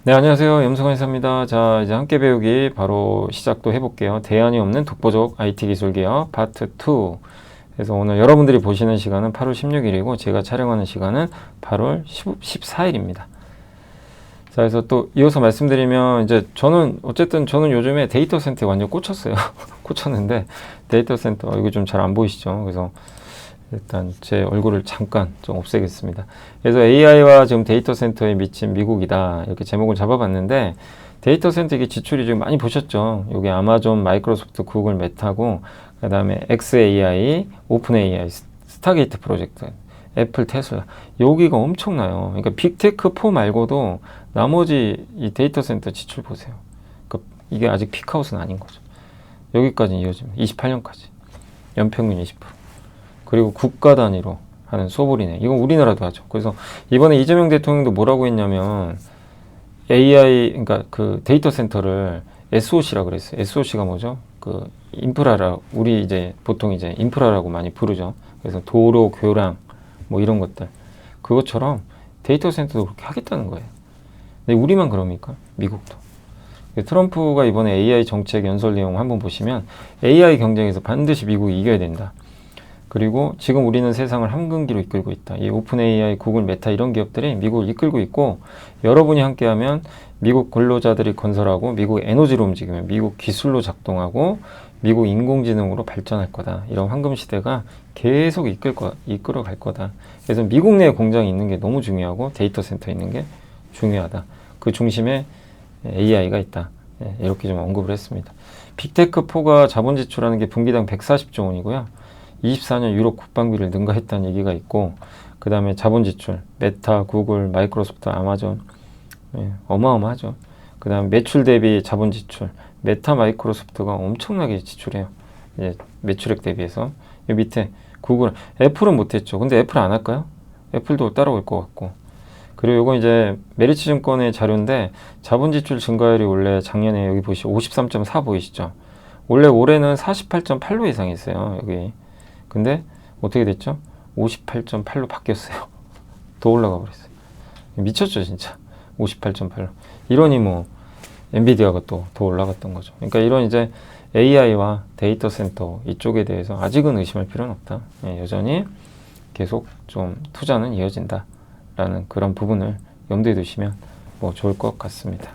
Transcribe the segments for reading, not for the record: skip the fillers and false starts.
네, 안녕하세요. 염승환 이사입니다. 자, 이제 함께 배우기 바로 시작도 해볼게요. 대안이 없는 독보적 IT 기술 기업 파트 2. 그래서 오늘 여러분들이 보시는 시간은 8월 16일이고 제가 촬영하는 시간은 8월 14일입니다. 자, 그래서 또 이어서 말씀드리면 이제 저는 요즘에 데이터 센터에 완전 꽂혔어요. 꽂혔는데 데이터 센터 이거 좀 잘 안 보이시죠? 그래서 일단 제 얼굴을 잠깐 좀 없애겠습니다. 그래서 AI와 지금 데이터 센터에 미친 미국이다. 이렇게 제목을 잡아봤는데 데이터 센터 이게 지출이 지금 많이 보셨죠? 여기 아마존, 마이크로소프트, 구글, 메타고 그다음에 XAI, 오픈 AI, 스타게이트 프로젝트, 애플, 테슬라. 여기가 엄청나요. 그러니까 빅테크 4 말고도 나머지 이 데이터 센터 지출 보세요. 그러니까 이게 아직 피크아웃은 아닌 거죠. 여기까지 이어집니다. 28년까지. 연평균 20%. 그리고 국가 단위로 하는 소불이네. 이건 우리나라도 하죠. 그래서 이번에 이재명 대통령도 뭐라고 했냐면 AI, 그러니까 그 데이터 센터를 SOC라 그랬어요. SOC가 뭐죠? 그 인프라라, 우리 이제 보통 이제 인프라라고 많이 부르죠. 그래서 도로, 교량, 뭐 이런 것들. 그것처럼 데이터 센터도 그렇게 하겠다는 거예요. 근데 우리만 그럽니까? 미국도. 트럼프가 이번에 AI 정책 연설 내용 한번 보시면 AI 경쟁에서 반드시 미국이 이겨야 된다. 그리고 지금 우리는 세상을 한근기로 이끌고 있다. 이 오픈 AI, 구글, 메타 이런 기업들이 미국을 이끌고 있고 여러분이 함께하면 미국 근로자들이 건설하고 미국 에너지로 움직이면 미국 기술로 작동하고 미국 인공지능으로 발전할 거다. 이런 황금 시대가 계속 이끌어 갈 거다. 그래서 미국 내에 공장이 있는 게 너무 중요하고 데이터 센터에 있는 게 중요하다. 그 중심에 AI가 있다. 이렇게 좀 언급을 했습니다. 빅테크4가 자본 지출하는 게 분기당 140조 원이고요. 24년 유럽 국방비를 능가했다는 얘기가 있고 그 다음에 자본 지출, 메타, 구글, 마이크로소프트, 아마존 어마어마하죠. 그 다음에 매출 대비 자본 지출, 메타, 마이크로소프트가 엄청나게 지출해요. 이제 매출액 대비해서. 이 밑에 구글, 애플은 못했죠. 근데 애플 안 할까요? 애플도 따라올 것 같고. 그리고 이건 이제 메리츠 증권의 자료인데 자본 지출 증가율이 원래 작년에 여기 보시면 53.4 보이시죠? 원래 올해는 48.8로 예상했어요. 여기. 근데 어떻게 됐죠? 58.8로 바뀌었어요. 더 올라가 버렸어요. 미쳤죠 진짜. 58.8로. 이러니 뭐 엔비디아가 또 더 올라갔던 거죠. 그러니까 이런 이제 AI와 데이터 센터 이쪽에 대해서 아직은 의심할 필요는 없다. 여전히 계속 좀 투자는 이어진다 라는 그런 부분을 염두에 두시면 뭐 좋을 것 같습니다.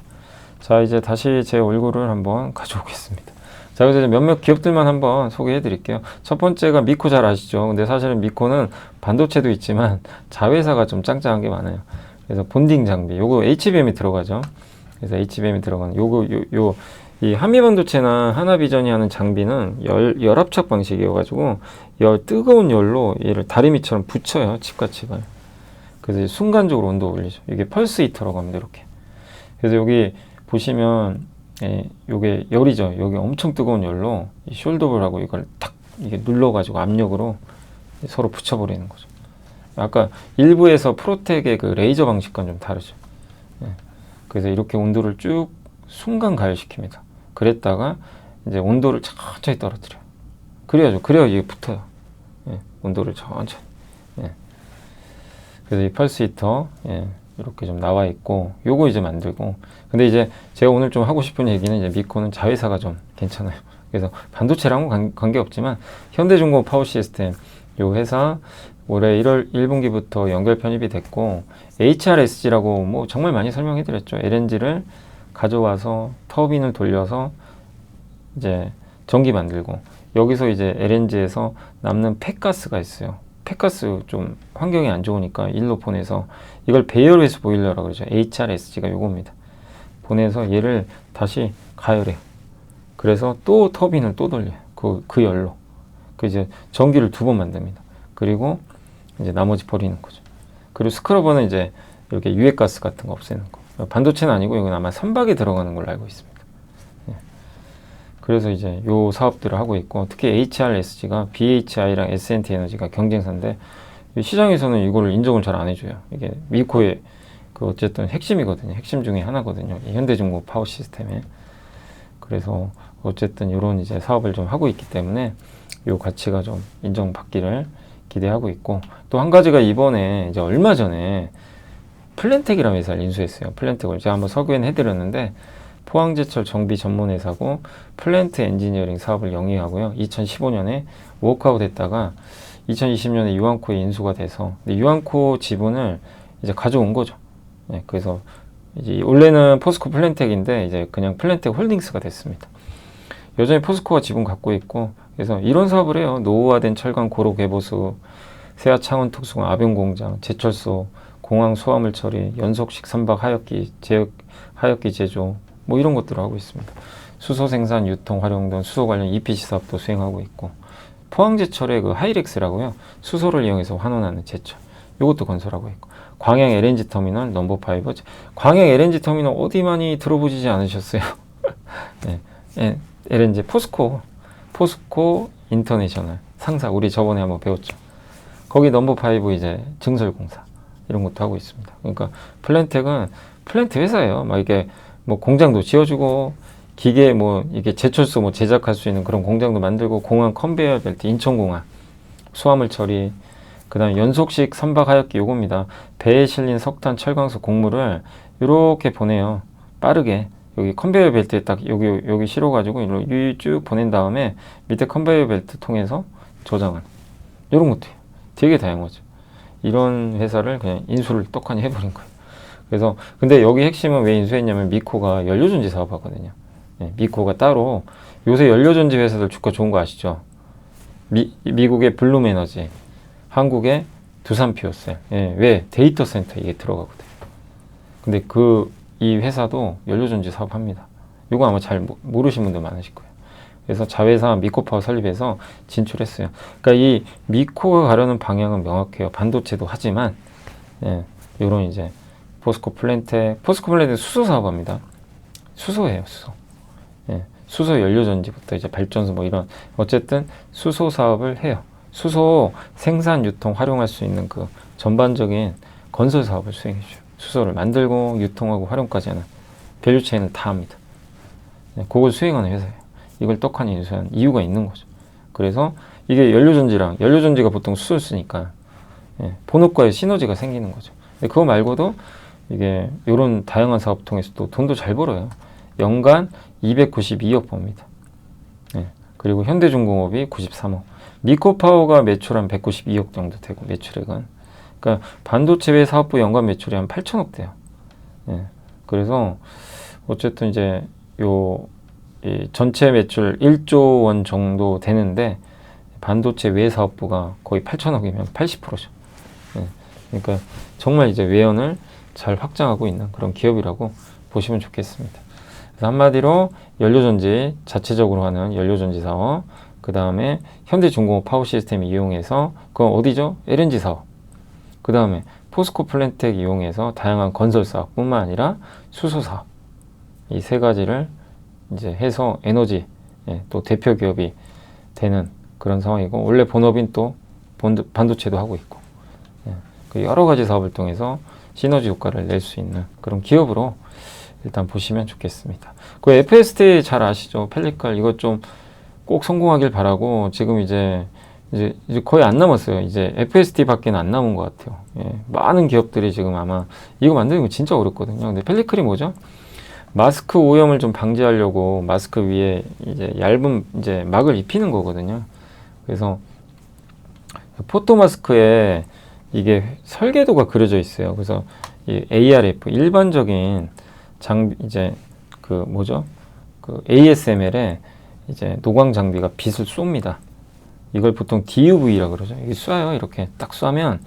자, 이제 다시 제 얼굴을 한번 가져오겠습니다. 자, 그래서 몇몇 기업들만 한번 소개해 드릴게요. 첫 번째가 미코 잘 아시죠? 근데 사실은 미코는 반도체도 있지만 자회사가 좀 짱짱한 게 많아요. 그래서 본딩 장비, 요거 HBM이 들어가죠. 그래서 HBM이 들어가는 이 한미반도체나 하나비전이 하는 장비는 열압착 방식이어가지고 뜨거운 열로 얘를 다리미처럼 붙여요. 칩과 칩을. 그래서 순간적으로 온도 올리죠. 이게 펄스 히터라고 합니다. 이렇게. 그래서 여기 보시면 요게 열이죠. 여기 엄청 뜨거운 열로 숄더블하고 이걸 탁 이게 눌러가지고 압력으로 서로 붙여버리는 거죠. 아까 일부에서 프로텍의 그 레이저 방식과는 좀 다르죠. 그래서 이렇게 온도를 쭉 순간 가열시킵니다. 그랬다가 이제 온도를 천천히 떨어뜨려요. 그래야 이게 붙어요. 온도를 천천히. 그래서 이 펄스 히터 이렇게 좀 나와 있고 요거 이제 만들고 근데 이제 제가 오늘 좀 하고 싶은 얘기는 이제 미코는 자회사가 좀 괜찮아요. 그래서 반도체랑은 관계없지만 현대중공업 파워시스템 요 회사 올해 1분기부터 연결 편입이 됐고 HRSG라고 뭐 정말 많이 설명해 드렸죠. LNG를 가져와서 터빈을 돌려서 이제 전기 만들고 여기서 이제 LNG에서 남는 폐가스가 있어요. 폐가스 좀 환경이 안 좋으니까 일로 보내서 이걸 배열회수 보일러라고 그러죠. HRSG가 요겁니다. 보내서 얘를 다시 가열해요. 그래서 또 터빈을 또 돌려요. 그 열로. 이제 전기를 2번 만듭니다. 그리고 이제 나머지 버리는 거죠. 그리고 스크러버는 이제 이렇게 유해가스 같은 거 없애는 거. 반도체는 아니고 이건 아마 선박에 들어가는 걸로 알고 있습니다. 그래서 이제 요 사업들을 하고 있고 특히 HRSG가 BHI랑 S&T 에너지가 경쟁사인데 시장에서는 이거를 인정을 잘 안 해줘요. 이게 미코의 그 어쨌든 핵심이거든요. 핵심 중에 하나거든요. 현대중공업 파워 시스템에. 그래서 어쨌든 이런 이제 사업을 좀 하고 있기 때문에 요 가치가 좀 인정받기를 기대하고 있고 또 한 가지가 이번에 이제 얼마 전에 플랜텍이라는 회사를 인수했어요. 플랜텍을 제가 한번 서구에는 해드렸는데 포항제철 정비 전문 회사고 플랜트 엔지니어링 사업을 영위하고요. 2015년에 워크아웃 했다가 2020년에 유한코에 인수가 돼서 유한코 지분을 이제 가져온 거죠. 네, 그래서 이제 원래는 포스코 플랜텍인데 이제 그냥 플랜텍 홀딩스가 됐습니다. 여전히 포스코가 지분 갖고 있고 그래서 이런 사업을 해요. 노후화된 철강 고로 개보수, 세아 창원 특수공 압용공장, 제철소, 공항 소화물 처리, 연속식 선박 하역기, 하역기 제조 뭐 이런 것들을 하고 있습니다. 수소 생산, 유통, 활용 등 수소 관련 EPC 사업도 수행하고 있고 포항제철의 그 하이렉스라고요. 수소를 이용해서 환원하는 제철 이것도 건설하고 있고 광양 LNG 터미널 넘버 5 광양 LNG 터미널 어디 많이 들어보시지 않으셨어요? 네, LNG 포스코 인터내셔널 상사 우리 저번에 한번 배웠죠. 거기 넘버 5 이제 증설공사 이런 것도 하고 있습니다. 그러니까 플랜텍은 플랜트 회사예요. 막 이게 뭐 공장도 지어주고 기계 뭐 이게 제철소 뭐 제작할 수 있는 그런 공장도 만들고 공항 컨베이어 벨트 인천공항 수화물 처리 그다음에 연속식 선박 하역기 요겁니다. 배에 실린 석탄 철광석 곡물을 이렇게 보내요. 빠르게 여기 컨베이어 벨트에 딱 여기 실어가지고 이렇게 쭉 보낸 다음에 밑에 컨베이어 벨트 통해서 저장하는 이런 것도 되게 다양하죠. 이런 회사를 그냥 인수를 떡하니 해버린 거예요. 그래서 근데 여기 핵심은 왜 인수했냐면 미코가 연료전지 사업하거든요. 네, 미코가 따로 요새 연료전지 회사들 주가 좋은 거 아시죠? 미국의 블룸에너지, 한국의 두산퓨어셀. 예, 왜 데이터 센터 이게 들어가거든요. 근데 이 회사도 연료전지 사업합니다. 이거 아마 잘 모르신 분들 많으실 거예요. 그래서 자회사 미코파워 설립해서 진출했어요. 그러니까 이 미코가 가려는 방향은 명확해요. 반도체도 하지만 이런 이제 포스코 플랜텍 수소 사업합니다. 수소예요, 수소. 수소 연료전지부터 이제 발전소 뭐 이런 어쨌든 수소 사업을 해요. 수소 생산, 유통, 활용할 수 있는 그 전반적인 건설 사업을 수행해 줘요. 수소를 만들고 유통하고 활용까지 하는 밸류체인을 다 합니다. 그걸 수행하는 회사예요. 이걸 떡하니 인수한 이유가 있는 거죠. 그래서 이게 연료전지가 보통 수소를 쓰니까 본업과의 시너지가 생기는 거죠. 그거 말고도 이게 이런 다양한 사업 통해서도 돈도 잘 벌어요. 연간 292억 법니다. 그리고 현대중공업이 93억. 미코파워가 매출 한 192억 정도 되고 매출액은. 그러니까 반도체 외 사업부 연간 매출이 한 8천억 돼요. 그래서 어쨌든 이제 이 전체 매출 1조 원 정도 되는데 반도체 외 사업부가 거의 8천억이면 80%죠. 그러니까 정말 이제 외연을 잘 확장하고 있는 그런 기업이라고 보시면 좋겠습니다. 그래서 한마디로 연료전지 자체적으로 하는 연료전지 사업, 그 다음에 현대중공업 파워시스템 이용해서 그건 어디죠? LNG 사업. 그 다음에 포스코 플랜텍 이용해서 다양한 건설 사업뿐만 아니라 수소 사업. 이 세 가지를 이제 해서 에너지 또 대표 기업이 되는 그런 상황이고 원래 본업인 또 반도체도 하고 있고 그 여러 가지 사업을 통해서 시너지 효과를 낼 수 있는 그런 기업으로 일단 보시면 좋겠습니다. 그 FST 잘 아시죠? 펠리칼 이것 좀 꼭 성공하길 바라고 지금 이제 거의 안 남았어요. 이제 FST밖에 안 남은 것 같아요. 많은 기업들이 지금 아마 이거 만드는 거 진짜 어렵거든요. 근데 펠리칼이 뭐죠? 마스크 오염을 좀 방지하려고 마스크 위에 이제 얇은 이제 막을 입히는 거거든요. 그래서 포토 마스크에 이게 설계도가 그려져 있어요. 그래서 이 ARF 일반적인 장비 이제 그 ASML에 이제 노광 장비가 빛을 쏩니다. 이걸 보통 DUV라 그러죠. 이게 쏴요. 이렇게 딱 쏴면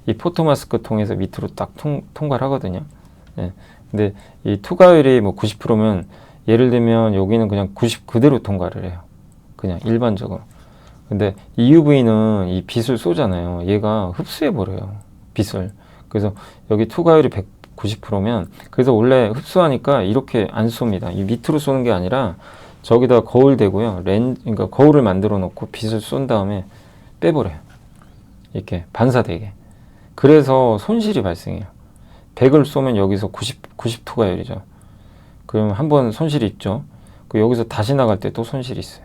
이 포토 마스크 통해서 밑으로 딱 통과를 하거든요. 근데 이 투과율이 뭐 90%면 예를 들면 여기는 그냥 90 그대로 통과를 해요. 그냥 일반적으로. 근데 EUV는 이 빛을 쏘잖아요. 얘가 흡수해 버려요. 빛을. 그래서 여기 투과율이 190%면 그래서 원래 흡수하니까 이렇게 안 쏩니다. 이 밑으로 쏘는 게 아니라 저기다 거울 대고요. 그러니까 거울을 만들어 놓고 빛을 쏜 다음에 빼버려요. 이렇게 반사되게. 그래서 손실이 발생해요. 100을 쏘면 여기서 90 투과율이죠. 그럼 한번 손실이 있죠. 여기서 다시 나갈 때 또 손실이 있어요.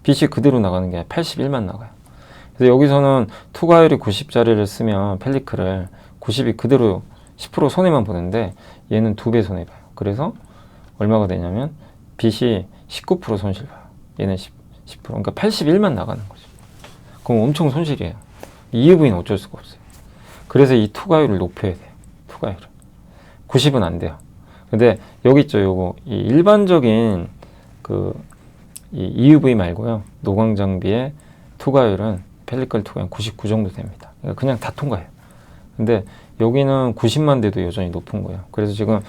빛이 그대로 나가는 게 아니라 81만 나가요. 그래서 여기서는 투과율이 90짜리를 쓰면 펠리클을 90이 그대로 10% 손해만 보는데 얘는 2배 손해 봐요. 그래서 얼마가 되냐면 빚이 19% 손실 봐요. 얘는 10%. 그러니까 81만 나가는 거죠. 그럼 엄청 손실이에요. EUV는 어쩔 수가 없어요. 그래서 이 투과율을 높여야 돼요. 투과율을. 90은 안 돼요. 근데 여기 있죠. 요거 이 일반적인 이 EUV 말고요. 노광 장비의 투과율은 펠리컬 투과율 99 정도 됩니다. 그러니까 그냥 다 통과해요. 근데 여기는 90만 돼도 여전히 높은 거예요. 그래서 지금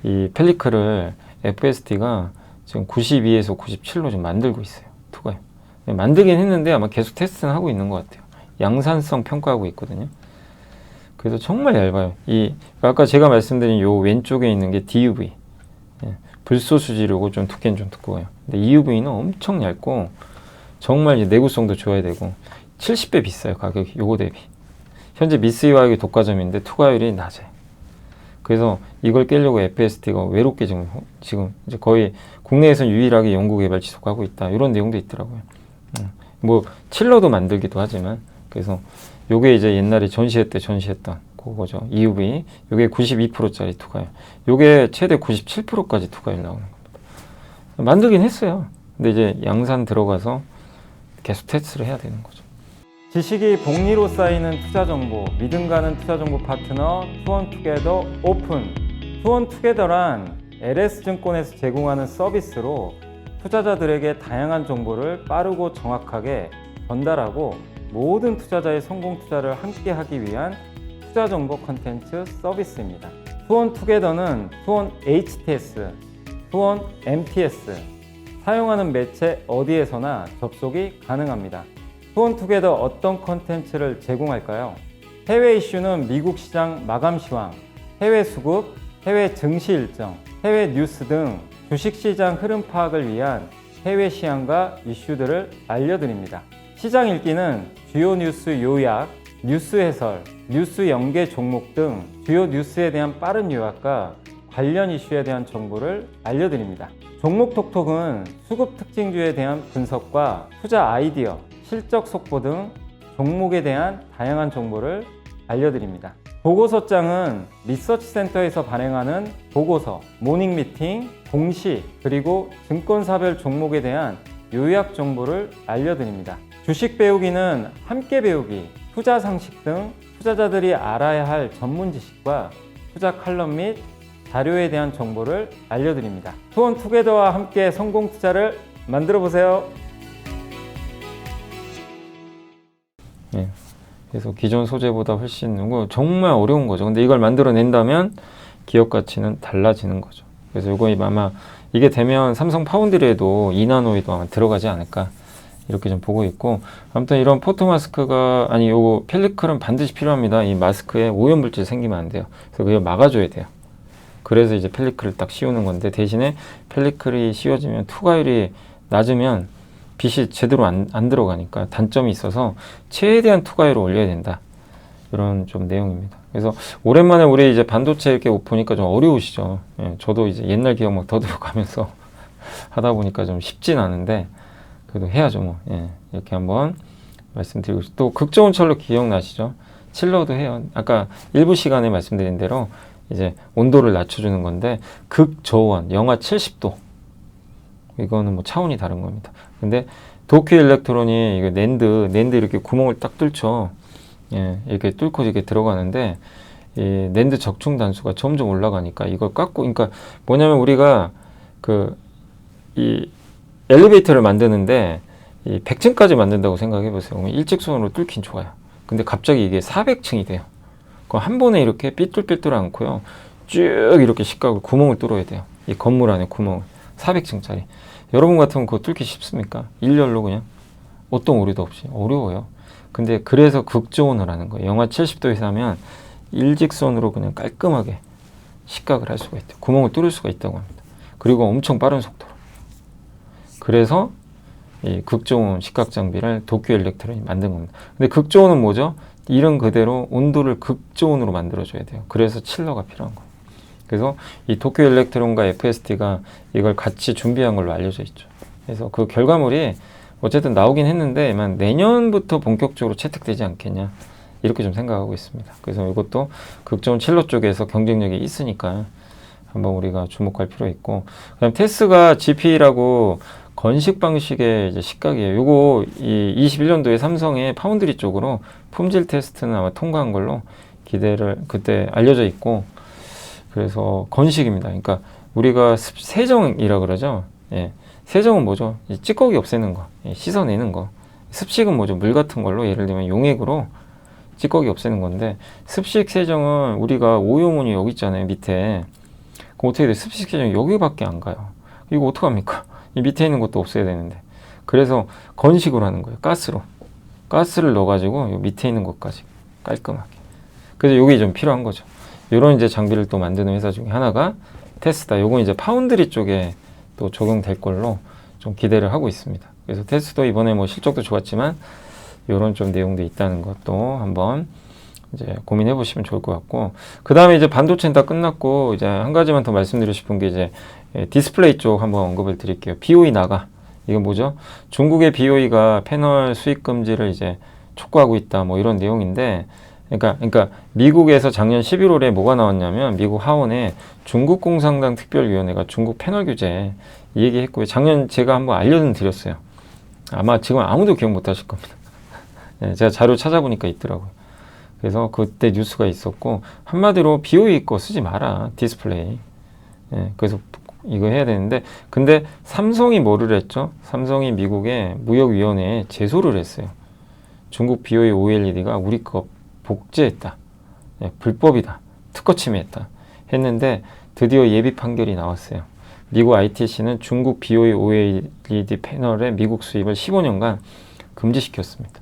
이 펠리컬을 FST가 지금 92에서 97로 좀 만들고 있어요. 투과율. 만들긴 했는데 아마 계속 테스트는 하고 있는 것 같아요. 양산성 평가하고 있거든요. 그래서 정말 얇아요. 아까 제가 말씀드린 요 왼쪽에 있는 게 DUV. 불소 수지료고 좀 두께는 좀 두꺼워요. 근데 EUV는 엄청 얇고 정말 이제 내구성도 좋아야 되고 70배 비싸요. 가격이 요거 대비. 현재 미쓰이 화학이 독과점인데 투과율이 낮아요. 그래서 이걸 깨려고 FST가 외롭게 지금 이제 거의 국내에서는 유일하게 연구개발 지속하고 있다. 이런 내용도 있더라고요. 뭐 칠러도 만들기도 하지만 그래서 요게 이제 옛날에 전시회 때 전시했던 그거죠. EUV. 요게 92%짜리 투과율. 요게 최대 97%까지 투과율 나오는 겁니다. 만들긴 했어요. 근데 이제 양산 들어가서 계속 테스트를 해야 되는 거죠. 지식이 복리로 쌓이는 투자 정보, 믿음 가는 투자 정보 파트너 투원투게더 오픈. 투원투게더란 LS증권에서 제공하는 서비스로 투자자들에게 다양한 정보를 빠르고 정확하게 전달하고 모든 투자자의 성공 투자를 함께 하기 위한 투자 정보 콘텐츠 서비스입니다. 투원투게더는 투원 HTS, 투원 MTS, 사용하는 매체 어디에서나 접속이 가능합니다. 투원투게더 어떤 콘텐츠를 제공할까요? 해외 이슈는 미국 시장 마감 시황, 해외 수급, 해외 증시 일정, 해외 뉴스 등 주식시장 흐름 파악을 위한 해외 시황과 이슈들을 알려드립니다. 시장 읽기는 주요 뉴스 요약, 뉴스 해설, 뉴스 연계 종목 등 주요 뉴스에 대한 빠른 요약과 관련 이슈에 대한 정보를 알려드립니다. 종목 톡톡은 수급 특징주에 대한 분석과 투자 아이디어, 실적 속보 등 종목에 대한 다양한 정보를 알려드립니다. 보고서장은 리서치센터에서 발행하는 보고서, 모닝미팅, 공시, 그리고 증권사별 종목에 대한 요약 정보를 알려드립니다. 주식 배우기는 함께 배우기, 투자 상식 등 투자자들이 알아야 할 전문 지식과 투자 칼럼 및 자료에 대한 정보를 알려드립니다. 투원투게더와 함께 성공 투자를 만들어 보세요. 네, 그래서 기존 소재보다 훨씬 정말 어려운 거죠. 근데 이걸 만들어낸다면 기업 가치는 달라지는 거죠. 그래서 이거 아마 이게 되면 삼성 파운드리에도 2나노에도 아마 들어가지 않을까 이렇게 좀 보고 있고, 아무튼 이런 포토 마스크가 요거 펠리클은 반드시 필요합니다. 이 마스크에 오염물질 생기면 안 돼요. 그래서 그걸 막아줘야 돼요. 그래서 이제 펠리클을 딱 씌우는 건데, 대신에 펠리클이 씌워지면 투과율이 낮으면 빚이 제대로 안 들어가니까 단점이 있어서 최대한 투과율을 올려야 된다. 이런 좀 내용입니다. 그래서 오랜만에 우리 이제 반도체 이렇게 보니까 좀 어려우시죠. 예, 저도 이제 옛날 기억 막 더듬어가면서 하다 보니까 좀 쉽진 않은데 그래도 해야죠 뭐. 예, 이렇게 한번 말씀드리고 또 극저온 칠러 기억나시죠? 칠러도 해요. 아까 일부 시간에 말씀드린 대로 이제 온도를 낮춰주는 건데 극저온 영하 70도 이거는 뭐 차원이 다른 겁니다. 근데 도쿄 일렉트론이 이거 낸드 이렇게 구멍을 딱 뚫죠. 예, 이렇게 뚫고 이렇게 들어가는데 이 낸드 적중 단수가 점점 올라가니까 이걸 깎고, 그러니까 뭐냐면 우리가 이 엘리베이터를 만드는데 이 100층까지 만든다고 생각해 보세요. 그러면 일직선으로 뚫긴 좋아요. 근데 갑자기 이게 400층이 돼요. 그럼 한 번에 이렇게 삐뚤삐뚤 않고요. 쭉 이렇게 식각을 구멍을 뚫어야 돼요. 이 건물 안에 구멍을. 400층짜리. 여러분 같으면 그거 뚫기 쉽습니까? 일렬로 그냥 어떤 오류도 없이. 어려워요. 근데 그래서 극저온을 하는 거예요. 영하 70도에서 하면 일직선으로 그냥 깔끔하게 식각을 할 수가 있대요. 구멍을 뚫을 수가 있다고 합니다. 그리고 엄청 빠른 속도로. 그래서 이 극저온 식각 장비를 도쿄 일렉트론이 만든 겁니다. 근데 극저온은 뭐죠? 이름 그대로 온도를 극저온으로 만들어줘야 돼요. 그래서 칠러가 필요한 거예요. 그래서 이 도쿄 일렉트론과 FST가 이걸 같이 준비한 걸로 알려져 있죠. 그래서 그 결과물이 어쨌든 나오긴 했는데 내년부터 본격적으로 채택되지 않겠냐 이렇게 좀 생각하고 있습니다. 그래서 이것도 극점 칠러 쪽에서 경쟁력이 있으니까 한번 우리가 주목할 필요 있고, 그다음 테스가 GP라고 건식 방식의 이제 식각이에요. 요거 이 21년도에 삼성의 파운드리 쪽으로 품질 테스트는 아마 통과한 걸로 기대를 그때 알려져 있고, 그래서 건식입니다. 그러니까 우리가 세정이라 그러죠. 예. 세정은 뭐죠? 이 찌꺼기 없애는 거, 예. 씻어내는 거. 습식은 뭐죠? 물 같은 걸로 예를 들면 용액으로 찌꺼기 없애는 건데, 습식 세정은 우리가 오염원이 여기 있잖아요. 밑에. 그럼 어떻게 돼? 습식 세정이 여기밖에 안 가요. 이거 어떡합니까? 이 밑에 있는 것도 없애야 되는데. 그래서 건식으로 하는 거예요. 가스로. 가스를 넣어가지고 요 밑에 있는 것까지 깔끔하게. 그래서 요게 좀 필요한 거죠. 요런 이제 장비를 또 만드는 회사 중에 하나가 테스다. 요건 이제 파운드리 쪽에 또 적용될 걸로 좀 기대를 하고 있습니다. 그래서 테스도 이번에 뭐 실적도 좋았지만 요런 좀 내용도 있다는 것도 한번 이제 고민해 보시면 좋을 것 같고, 그 다음에 이제 반도체는 다 끝났고, 이제 한 가지만 더 말씀드리고 싶은 게 이제 디스플레이 쪽 한번 언급을 드릴게요. BOE 나가. 이건 뭐죠? 중국의 BOE가 패널 수입 금지를 이제 촉구하고 있다. 뭐 이런 내용인데, 그러니까 미국에서 작년 11월에 뭐가 나왔냐면 미국 하원에 중국 공산당 특별위원회가 중국 패널 규제 이 얘기했고요. 작년 제가 한번 알려드렸어요. 아마 지금 아무도 기억 못 하실 겁니다. 네, 제가 자료 찾아보니까 있더라고요. 그래서 그때 뉴스가 있었고, 한마디로 BOE 거 쓰지 마라, 디스플레이. 예, 그래서 이거 해야 되는데, 근데 삼성이 뭐를 했죠? 삼성이 미국의 무역위원회에 제소를 했어요. 중국 BOE OLED가 우리 거 복제했다. 예, 불법이다. 특허 침해했다. 했는데 드디어 예비 판결이 나왔어요. 미국 ITC는 중국 BOE OLED 패널의 미국 수입을 15년간 금지시켰습니다.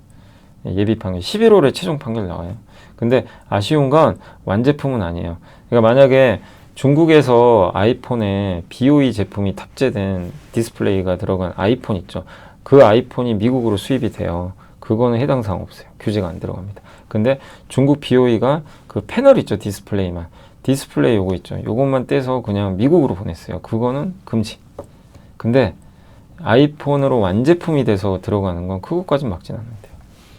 예비 판결 11월에 최종 판결 나와요. 근데 아쉬운 건 완제품은 아니에요. 그러니까 만약에 중국에서 아이폰에 BOE 제품이 탑재된 디스플레이가 들어간 아이폰 있죠. 그 아이폰이 미국으로 수입이 돼요. 그거는 해당 사항 없어요. 규제가 안 들어갑니다. 근데 중국 BOE가 그 패널 있죠. 디스플레이만. 디스플레이 요거 있죠. 요것만 떼서 그냥 미국으로 보냈어요. 그거는 금지. 근데 아이폰으로 완제품이 돼서 들어가는 건 그것까진 막진 않는데요.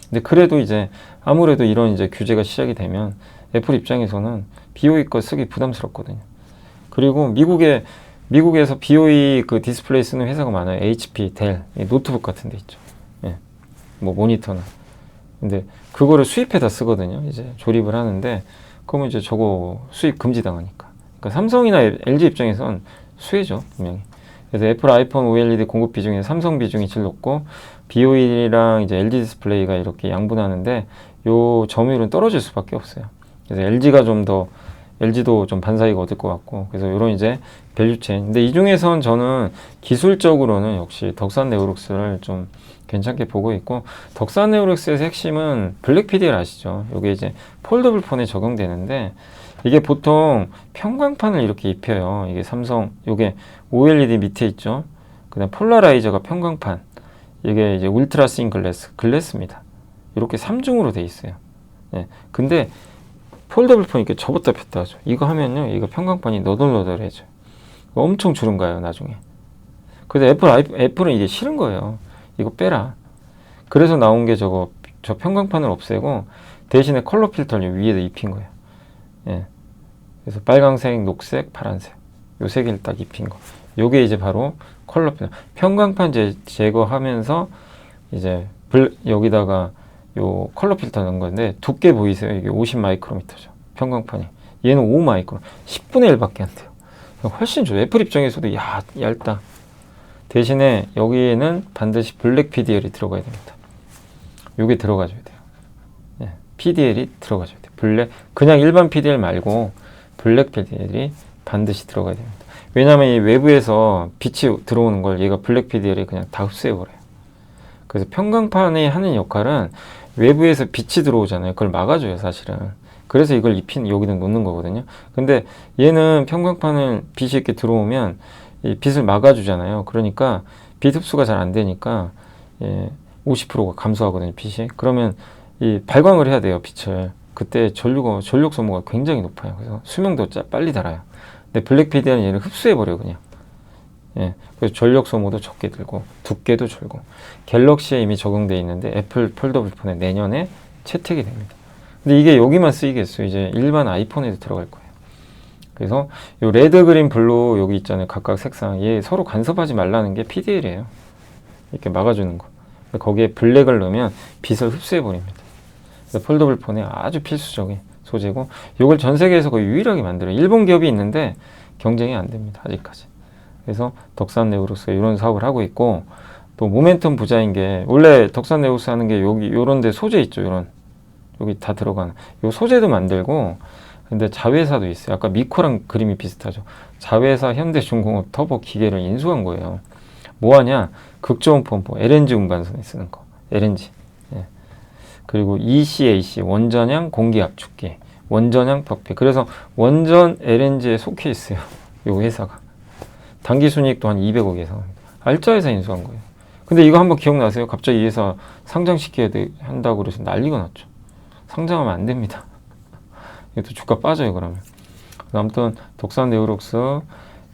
근데 그래도 이제 아무래도 이런 이제 규제가 시작이 되면 애플 입장에서는 BOE 거 쓰기 부담스럽거든요. 그리고 미국에서 BOE 그 디스플레이 쓰는 회사가 많아요. HP, 델, 노트북 같은 데 있죠. 예. 뭐 모니터나. 근데 그거를 수입해다 쓰거든요. 이제 조립을 하는데 그러면 이제 저거 수입 금지 당하니까. 그러니까 삼성이나 LG 입장에선 수혜죠, 분명히. 그래서 애플 아이폰 OLED 공급 비중에 삼성 비중이 제일 높고, BOE랑 이제 LG 디스플레이가 이렇게 양분하는데 요 점유율은 떨어질 수밖에 없어요. 그래서 LG도 좀 반사이가 얻을 것 같고, 그래서 요런 이제 밸류체인. 근데 이 중에선 저는 기술적으로는 역시 덕산 네오룩스를 좀 괜찮게 보고 있고, 덕산 네오룩스의 핵심은 블랙 PDL 아시죠? 요게 이제 폴더블 폰에 적용되는데, 이게 보통 평광판을 이렇게 입혀요. 이게 삼성, 요게 OLED 밑에 있죠. 그다음 폴라라이저가 평광판. 이게 이제 울트라 씬 글래스입니다. 이렇게 3중으로 돼 있어요. 예. 근데 폴더블 폰 이렇게 접었다 폈다 하죠. 이거 하면요, 이거 평광판이 너덜너덜해져요. 엄청 주름 가요, 나중에. 그래서 애플은 이게 싫은 거예요. 이거 빼라. 그래서 나온 게 저 평광판을 없애고 대신에 컬러 필터를 위에다 입힌 거예요. 예. 그래서 빨강색, 녹색, 파란색 요 세 개를 딱 입힌 거. 요게 이제 바로 컬러 필터. 평광판 제거하면서 이제 여기다가 요 컬러 필터 넣은 건데, 두께 보이세요? 이게 50 마이크로미터죠. 평광판이. 얘는 5 마이크로. 10분의 1밖에 안 돼요. 훨씬 좋아요. 애플 입장에서도 얇다. 대신에 여기에는 반드시 블랙 PDL이 들어가야 됩니다. 요게 들어가줘야 돼요. 예, PDL이 들어가줘야 돼요. 그냥 일반 PDL 말고 블랙 PDL이 반드시 들어가야 됩니다. 왜냐하면 이 외부에서 빛이 들어오는 걸 얘가 블랙 PDL이 그냥 다 흡수해버려요. 그래서 평광판이 하는 역할은 외부에서 빛이 들어오잖아요. 그걸 막아줘요, 사실은. 그래서 이걸 여기다 놓는 거거든요. 근데 얘는 평광판을 빛이 이렇게 들어오면 이 빛을 막아주잖아요. 그러니까 빛 흡수가 잘 안 되니까 50%가 감소하거든요, 빛이. 그러면 이 발광을 해야 돼요, 빛을. 그때 전력 소모가 굉장히 높아요. 그래서 수명도 빨리 달아요. 근데 블랙 PDL은 얘를 흡수해버려요, 그냥. 예, 그래서 전력 소모도 적게 들고 두께도 줄고. 갤럭시에 이미 적용되어 있는데 애플 폴더블 폰에 내년에 채택이 됩니다. 근데 이게 여기만 쓰이겠어요. 이제 일반 아이폰에도 들어갈 거예요. 그래서 요 레드, 그린, 블루 여기 있잖아요. 각각 색상. 얘 서로 간섭하지 말라는 게 PDL이에요. 이렇게 막아주는 거. 거기에 블랙을 넣으면 빛을 흡수해 버립니다. 폴더블 폰에 아주 필수적인 소재고, 이걸 전 세계에서 거의 유일하게 만들어요. 일본 기업이 있는데 경쟁이 안 됩니다. 아직까지. 그래서 덕산 네오룩스가 이런 사업을 하고 있고, 또 모멘텀 부자인 게, 원래 덕산 네오룩스 하는 게 여기 요런 데 소재 있죠. 요런 여기 다 들어가는 요 소재도 만들고, 근데 자회사도 있어요. 아까 미코랑 그림이 비슷하죠. 자회사 현대중공업 터보 기계를 인수한 거예요. 뭐하냐? 극저온 펌프 LNG 운반선에 쓰는 거. LNG. 예. 그리고 ECAC 원전형 공기 압축기, 원전형 벽피. 그래서 원전 LNG에 속해 있어요. 요 회사가. 단기 순이익도 한 200억 예상합니다. 알짜 회사 인수한 거예요. 근데 이거 한번 기억나세요? 갑자기 이 회사 상장시켜야 한다고 그래서 난리가 났죠. 상장하면 안 됩니다. 이것도 주가 빠져요, 그러면. 아무튼 덕산 네오룩스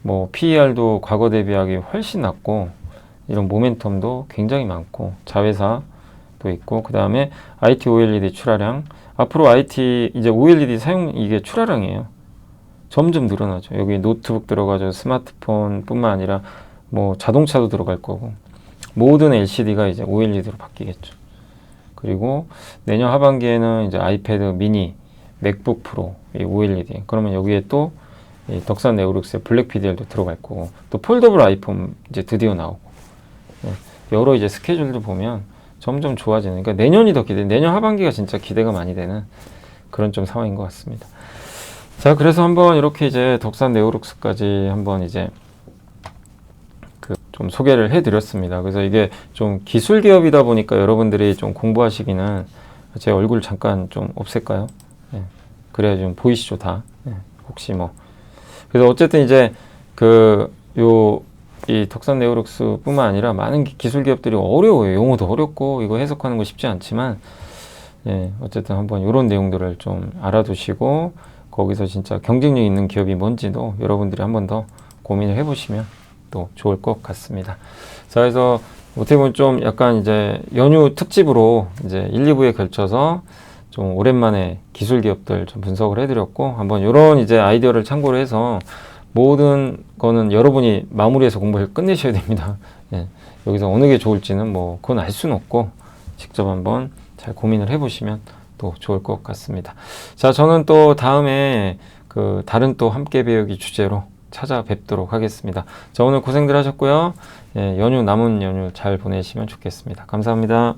뭐 PER도 과거 대비하기 훨씬 낮고, 이런 모멘텀도 굉장히 많고, 자회사도 있고, 그 다음에 IT OLED 출하량. 앞으로 IT 이제 OLED 사용, 이게 출하량이에요. 점점 늘어나죠. 여기 노트북 들어가죠. 스마트폰 뿐만 아니라 뭐 자동차도 들어갈 거고, 모든 LCD가 이제 OLED로 바뀌겠죠. 그리고 내년 하반기에는 이제 아이패드 미니, 맥북 프로, 이 OLED. 그러면 여기에 또 이 덕산 네오룩스의 블랙 PDL도 들어갈 거고, 또 폴더블 아이폰 이제 드디어 나오고, 여러 이제 스케줄도 보면 점점 좋아지는, 그러니까 내년이 더 기대, 내년 하반기가 진짜 기대가 많이 되는 그런 좀 상황인 것 같습니다. 자, 그래서 한번 이렇게 이제 덕산 네오룩스까지 한번 이제 그 좀 소개를 해드렸습니다. 그래서 이게 좀 기술 기업이다 보니까 여러분들이 좀 공부하시기는, 제 얼굴 잠깐 좀 없앨까요? 네. 그래야 좀 보이시죠, 다. 네. 혹시 뭐. 그래서 어쨌든 이제 이 덕산 네오룩스 뿐만 아니라 많은 기술 기업들이 어려워요. 용어도 어렵고 이거 해석하는 거 쉽지 않지만, 예, 어쨌든 한번 이런 내용들을 좀 알아두시고, 거기서 진짜 경쟁력 있는 기업이 뭔지도 여러분들이 한번 더 고민을 해보시면 또 좋을 것 같습니다. 자, 그래서 어떻게 보면 좀 약간 이제 연휴 특집으로 이제 1, 2부에 걸쳐서 좀 오랜만에 기술 기업들 좀 분석을 해드렸고, 한번 이런 이제 아이디어를 참고로 해서 모든 거는 여러분이 마무리해서 공부를 끝내셔야 됩니다. 예, 여기서 어느 게 좋을지는 뭐 그건 알 수는 없고, 직접 한번 잘 고민을 해보시면 또 좋을 것 같습니다. 자, 저는 또 다음에 그 다른 또 함께 배우기 주제로 찾아뵙도록 하겠습니다. 자, 오늘 고생들 하셨고요. 예, 남은 연휴 잘 보내시면 좋겠습니다. 감사합니다.